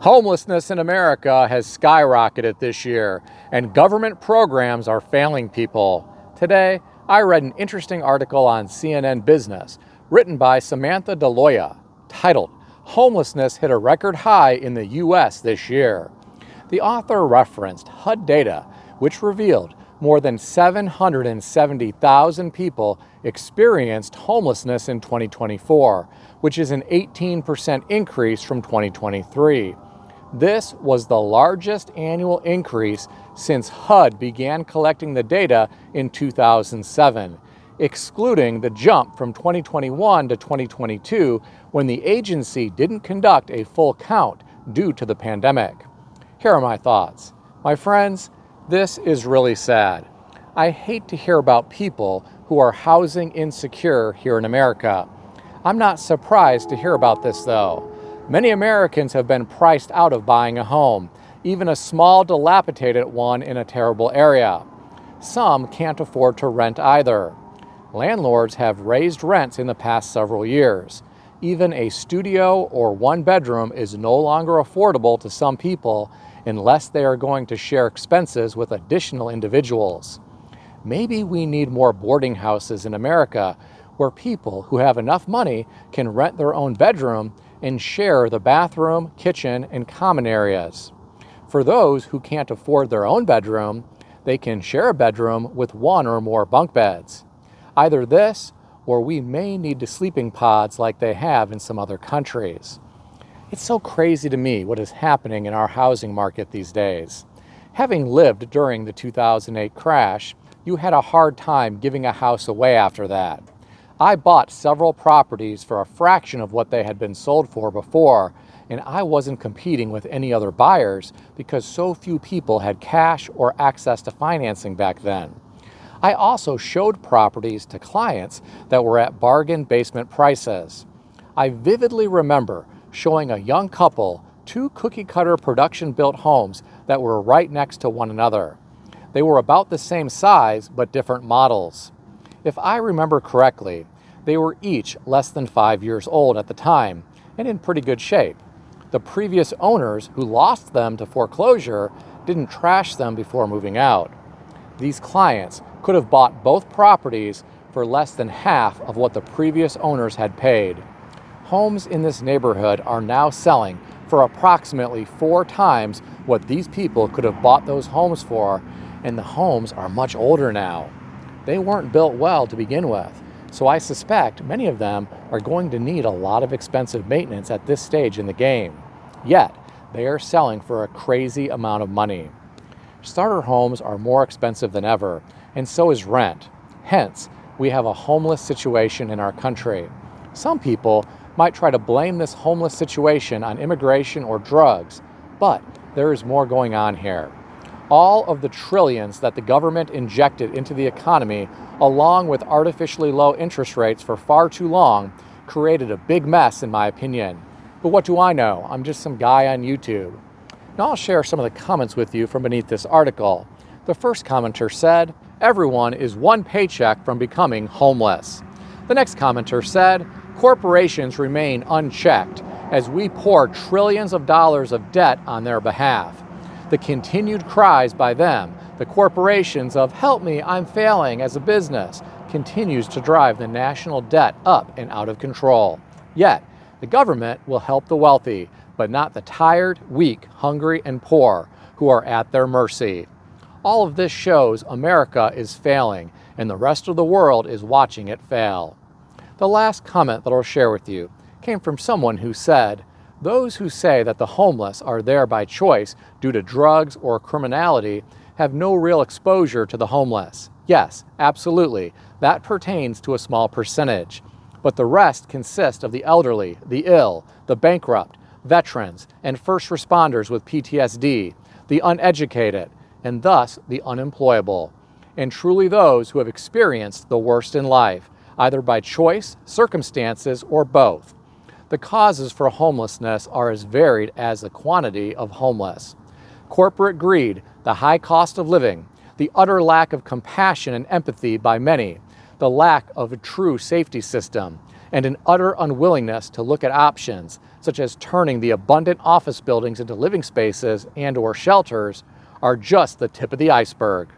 Homelessness in America has skyrocketed this year, and government programs are failing people. Today, I read an interesting article on CNN Business written by Samantha DeLoya titled, "Homelessness Hit a Record High in the U.S. This Year." The author referenced HUD data, which revealed more than 770,000 people experienced homelessness in 2024, which is an 18% increase from 2023. This was the largest annual increase since HUD began collecting the data in 2007, excluding the jump from 2021 to 2022 when the agency didn't conduct a full count due to the pandemic. Here are my thoughts. My friends, this is really sad. I hate to hear about people who are housing insecure here in America. I'm not surprised to hear about this though. Many Americans have been priced out of buying a home, even a small dilapidated one in a terrible area. Some can't afford to rent either. Landlords have raised rents in the past several years. Even a studio or one bedroom is no longer affordable to some people unless they are going to share expenses with additional individuals. Maybe we need more boarding houses in America where people who have enough money can rent their own bedroom and share the bathroom, kitchen, and common areas. For those who can't afford their own bedroom, they can share a bedroom with one or more bunk beds. Either this, or we may need to sleeping pods like they have in some other countries. It's so crazy to me what is happening in our housing market these days. Having lived during the 2008 crash, you had a hard time giving a house away after that. I bought several properties for a fraction of what they had been sold for before, and I wasn't competing with any other buyers because so few people had cash or access to financing back then. I also showed properties to clients that were at bargain basement prices. I vividly remember showing a young couple two cookie-cutter production-built homes that were right next to one another. They were about the same size but different models. If I remember correctly, they were each less than 5 years old at the time and in pretty good shape. The previous owners who lost them to foreclosure didn't trash them before moving out. These clients could have bought both properties for less than half of what the previous owners had paid. Homes in this neighborhood are now selling for approximately 4 times what these people could have bought those homes for, and the homes are much older now. They weren't built well to begin with, so I suspect many of them are going to need a lot of expensive maintenance at this stage in the game. Yet, they are selling for a crazy amount of money. Starter homes are more expensive than ever, and so is rent. Hence, we have a homeless situation in our country. Some people might try to blame this homeless situation on immigration or drugs, but there is more going on here. All of the trillions that the government injected into the economy, along with artificially low interest rates for far too long, created a big mess in my opinion. But what do I know? I'm just some guy on YouTube. Now I'll share some of the comments with you from beneath this article. The first commenter said, "Everyone is one paycheck from becoming homeless." The next commenter said, "Corporations remain unchecked as we pour trillions of dollars of debt on their behalf. The continued cries by them, the corporations of 'help me, I'm failing as a business,' continues to drive the national debt up and out of control. Yet, the government will help the wealthy, but not the tired, weak, hungry, and poor who are at their mercy. All of this shows America is failing, and the rest of the world is watching it fail." The last comment that I'll share with you came from someone who said, "Those who say that the homeless are there by choice due to drugs or criminality have no real exposure to the homeless. Yes, absolutely, that pertains to a small percentage. But the rest consist of the elderly, the ill, the bankrupt, veterans, and first responders with PTSD, the uneducated, and thus the unemployable, and truly those who have experienced the worst in life, either by choice, circumstances, or both. The causes for homelessness are as varied as the quantity of homeless. Corporate greed, the high cost of living, the utter lack of compassion and empathy by many, the lack of a true safety system, and an utter unwillingness to look at options, such as turning the abundant office buildings into living spaces and/or shelters, are just the tip of the iceberg.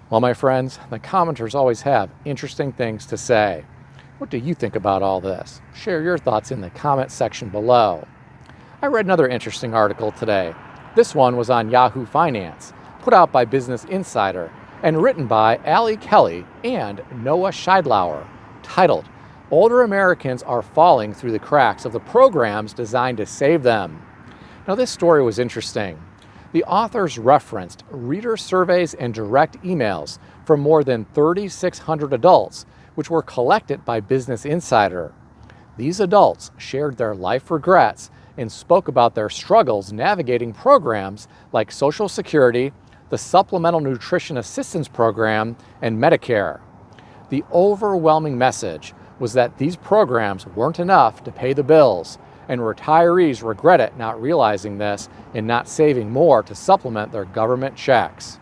Well, my friends, the commenters always have interesting things to say. What do you think about all this? Share your thoughts in the comment section below. I read another interesting article today. This one was on Yahoo Finance, put out by Business Insider, and written by Ali Kelly and Noah Scheidlauer, titled, "Older Americans Are Falling Through the Cracks of the Programs Designed to Save Them." Now, this story was interesting. The authors referenced reader surveys and direct emails from more than 3,600 adults, which were collected by Business Insider. These adults shared their life regrets and spoke about their struggles navigating programs like Social Security, the Supplemental Nutrition Assistance Program, and Medicare. The overwhelming message was that these programs weren't enough to pay the bills, and retirees regretted not realizing this and not saving more to supplement their government checks.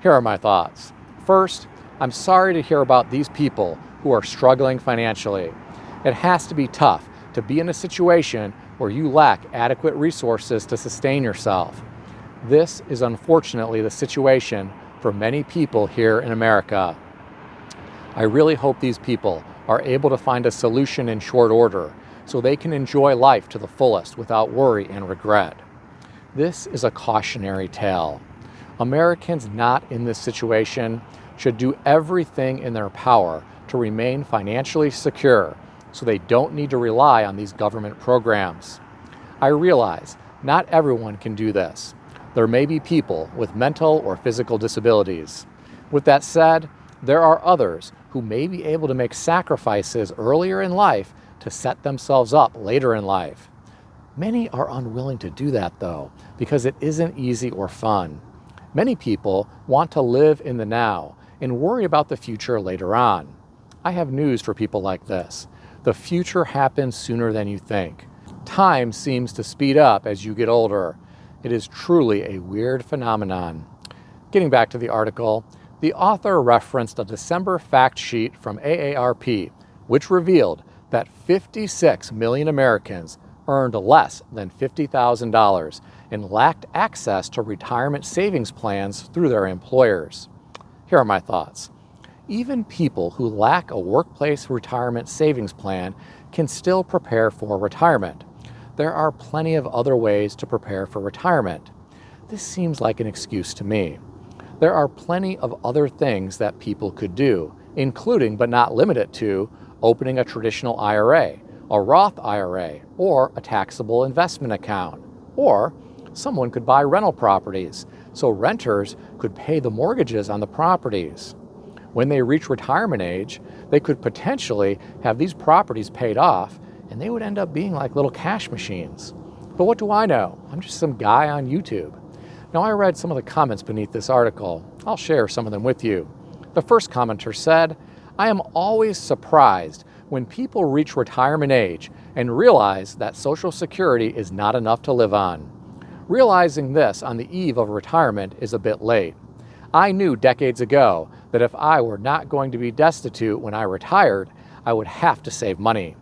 Here are my thoughts. First, I'm sorry to hear about these people who are struggling financially. It has to be tough to be in a situation where you lack adequate resources to sustain yourself. This is unfortunately the situation for many people here in America. I really hope these people are able to find a solution in short order so they can enjoy life to the fullest without worry and regret. This is a cautionary tale. Americans not in this situation should do everything in their power to remain financially secure so they don't need to rely on these government programs. I realize not everyone can do this. There may be people with mental or physical disabilities. With that said, there are others who may be able to make sacrifices earlier in life to set themselves up later in life. Many are unwilling to do that, though, because it isn't easy or fun. Many people want to live in the now and worry about the future later on. I have news for people like this. The future happens sooner than you think. Time seems to speed up as you get older. It is truly a weird phenomenon. Getting back to the article, the author referenced a December fact sheet from AARP, which revealed that 56 million Americans earned less than $50,000 and lacked access to retirement savings plans through their employers. Here are my thoughts. Even people who lack a workplace retirement savings plan can still prepare for retirement. There are plenty of other ways to prepare for retirement. This seems like an excuse to me. There are plenty of other things that people could do, including but not limited to opening a traditional IRA, a Roth IRA, or a taxable investment account. Or someone could buy rental properties, so renters could pay the mortgages on the properties. When they reach retirement age, they could potentially have these properties paid off, and they would end up being like little cash machines. But what do I know? I'm just some guy on YouTube. Now, I read some of the comments beneath this article. I'll share some of them with you. The first commenter said, "I am always surprised when people reach retirement age and realize that Social Security is not enough to live on. Realizing this on the eve of retirement is a bit late. I knew decades ago that if I were not going to be destitute when I retired, I would have to save money.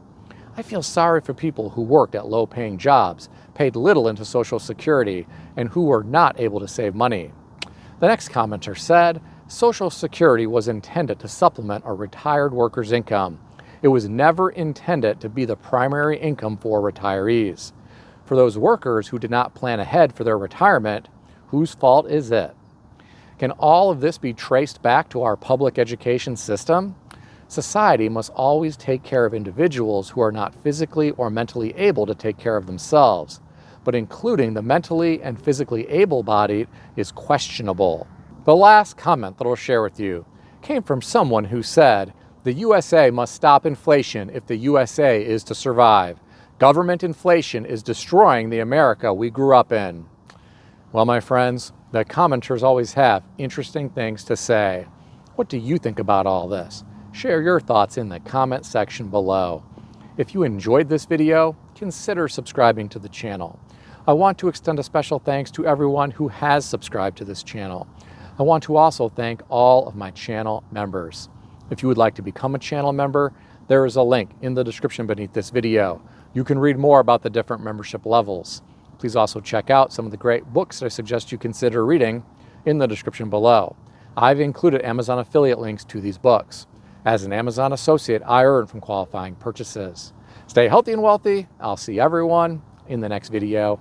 I feel sorry for people who worked at low-paying jobs, paid little into Social Security, and who were not able to save money." The next commenter said, "Social Security was intended to supplement a retired worker's income. It was never intended to be the primary income for retirees. For those workers who did not plan ahead for their retirement, whose fault is it?" Can all of this be traced back to our public education system? Society must always take care of individuals who are not physically or mentally able to take care of themselves, but including the mentally and physically able-bodied is questionable. The last comment that I'll share with you came from someone who said, "The USA must stop inflation if the USA is to survive. Government inflation is destroying the America we grew up in." Well, my friends, the commenters always have interesting things to say. What do you think about all this? Share your thoughts in the comment section below. If you enjoyed this video, consider subscribing to the channel. I want to extend a special thanks to everyone who has subscribed to this channel. I want to also thank all of my channel members. If you would like to become a channel member, There is a link in the description beneath this video. You can read more about the different membership levels. Please also check out some of the great books that I suggest you consider reading in the description below. I've included Amazon affiliate links to these books. As an Amazon associate, I earn from qualifying purchases. Stay healthy and wealthy. I'll see everyone in the next video.